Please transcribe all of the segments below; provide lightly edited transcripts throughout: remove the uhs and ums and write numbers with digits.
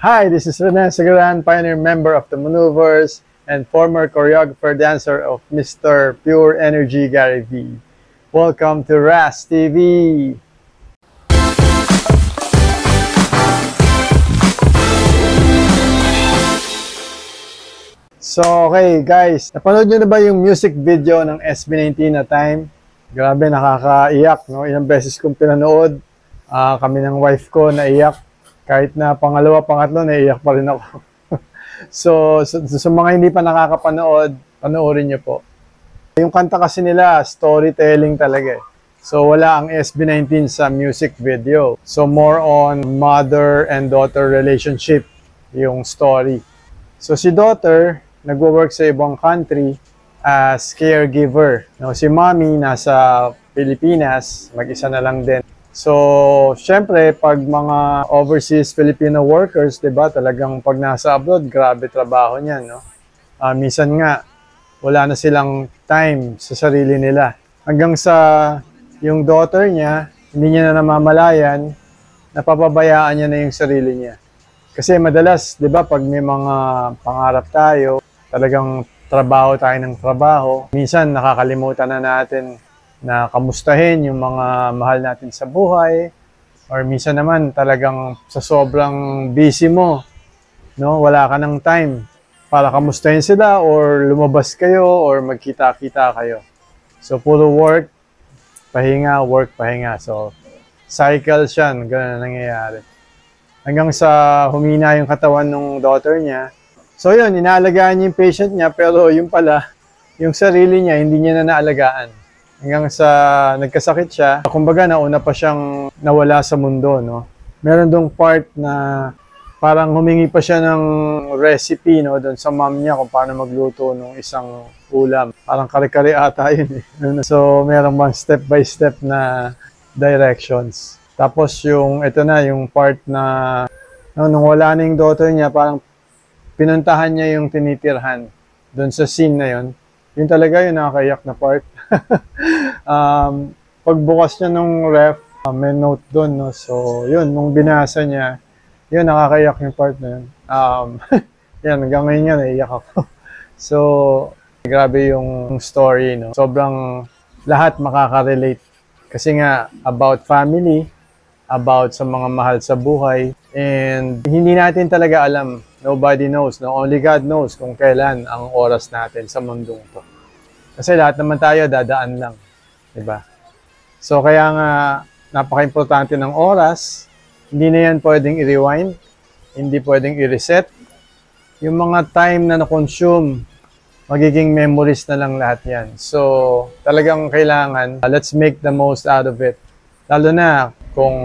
Hi, this is Rene Sagaran, pioneer member of the Maneuvers and former choreographer dancer of Mr. Pure Energy Gary V. Welcome to RAS TV! So, okay guys, napanood nyo na ba yung music video ng SB19 na Time? Grabe, nakakaiyak, no? Ilang beses kong pinanood. Kami ng wife ko naiyak. Kahit na pangalawa, pangatlo, naiyak pa rin ako. so, sa mga hindi pa nakakapanood, panoorin nyo po. Yung kanta kasi nila, storytelling talaga eh. So, wala ang SB19 sa music video. So, more on mother and daughter relationship, yung story. So, si daughter, nagwo-work sa ibang country as caregiver. No, si mommy nasa Pilipinas, mag-isa na lang din. So, syempre, pag mga overseas Filipino workers, 'di ba, talagang pag nasa abroad, grabe trabaho niyan, no? Minsan nga wala na silang time sa sarili nila. Hanggang sa yung daughter niya, hindi niya na namamalayan, napapabayaan niya na yung sarili niya. Kasi madalas, 'di ba, pag may mga pangarap tayo, talagang trabaho tayo ng trabaho, minsan nakakalimutan na natin na kamustahin yung mga mahal natin sa buhay, or minsan naman talagang sa sobrang busy mo, no, wala ka ng time para kamustahin sila or lumabas kayo or magkita-kita kayo. So puro work, pahinga, work, pahinga. So cycle siya, ganun ang nangyayari. Hanggang sa humina yung katawan ng daughter niya. So yun, inaalagaan niya yung patient niya, pero yung pala, yung sarili niya, hindi niya na naalagaan. Hanggang sa nagkasakit siya, kumbaga nauna pa siyang nawala sa mundo, no? Meron dong part na parang humingi pa siya ng recipe, no, doon sa mom niya kung paano magluto ng isang ulam. Parang kare-kare ata yun, eh. So, meron bang step by step na directions. Tapos yung, ito na, yung part na, no, nung wala na yung daughter niya, parang pinuntahan niya yung tinitirhan doon sa scene na yun. Yun talaga yung nakakayak na part. Pagbukas niya nung ref, may note doon, no? So, yun, nung binasa niya, yun, nakakayak yung part na yun. Yan, hanggang ngayon yan, naiyak ako. So, grabe yung story, no? Sobrang lahat makaka-relate. Kasi nga, about family, about sa mga mahal sa buhay, and hindi natin talaga alam. Nobody knows, no? Only God knows kung kailan ang oras natin sa mundong to. Kasi lahat naman tayo dadaan lang, 'di ba? So kaya nga napaka-importante ng oras. Hindi na yan pwedeng i-rewind, hindi pwedeng i-reset. Yung mga time na na-consume, magiging memories na lang lahat 'yan. So talagang kailangan, let's make the most out of it. Lalo na kung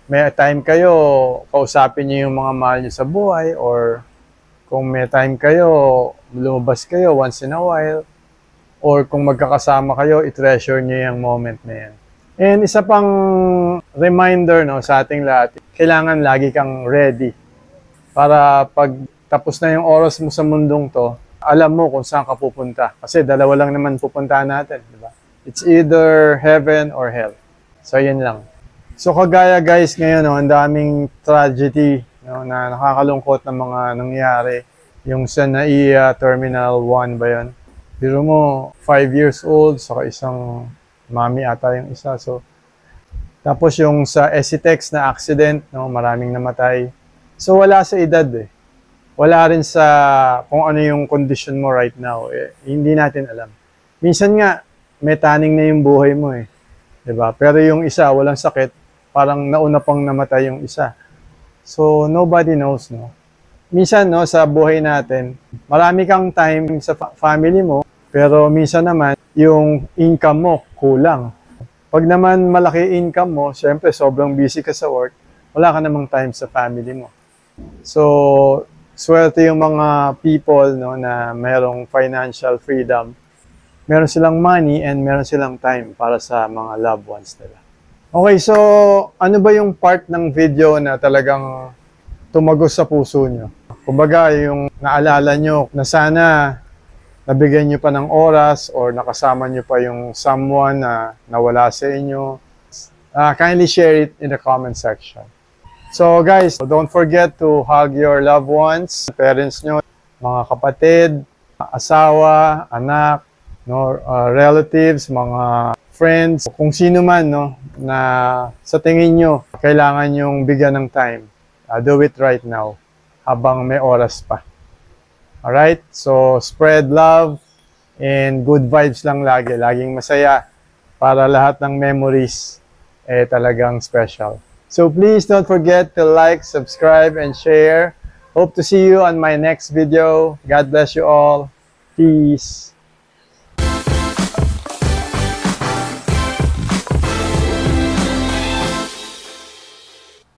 may time kayo, kausapin niyo yung mga mahal niyo sa buhay, or kung may time kayo, lumabas kayo once in a while, or kung magkakasama kayo, i-treasure niyo yung moment na yan. And isa pang reminder, no, sa ating lahat, kailangan lagi kang ready para pag tapos na yung oras mo sa mundong to, alam mo kung saan ka pupunta. Kasi dalawa lang naman pupuntahan natin, di ba? It's either heaven or hell. So, yun lang. So kagaya guys ngayon, no, ang daming tragedy, no, na nakakalungkot na mga nangyari. Yung sa NAIA Terminal 1 ba yun? Biro mo, 5 years old, saka isang mami ata yung isa. So, tapos yung sa ECTEX na accident, no, maraming namatay. So wala sa edad eh. Wala rin sa kung ano yung condition mo right now. Eh, hindi natin alam. Minsan nga, may taning na yung buhay mo eh. Diba? Pero yung isa, walang sakit, parang nauna pang namatay yung isa. So, nobody knows, no? Minsan, no, sa buhay natin, marami kang time sa family mo, pero minsan naman, yung income mo, kulang. Pag naman malaki income mo, syempre, sobrang busy ka sa work, wala ka namang time sa family mo. So, swerte yung mga people, no, na mayroong financial freedom. Meron silang money and meron silang time para sa mga loved ones nila. Okay, so ano ba yung part ng video na talagang tumagos sa puso nyo? Kumbaga, yung naalala nyo na sana nabigyan nyo pa ng oras or nakasama nyo pa yung someone na nawala sa inyo. Kindly share it in the comment section. So guys, don't forget to hug your loved ones, parents nyo, mga kapatid, asawa, anak, no, relatives, mga friends, kung sino man, no, na sa tingin nyo, kailangan yung bigyan ng time. Do it right now, habang may oras pa. Alright? So, spread love and good vibes lang lagi. Laging masaya para lahat ng memories talagang special. So, please don't forget to like, subscribe, and share. Hope to see you on my next video. God bless you all. Peace.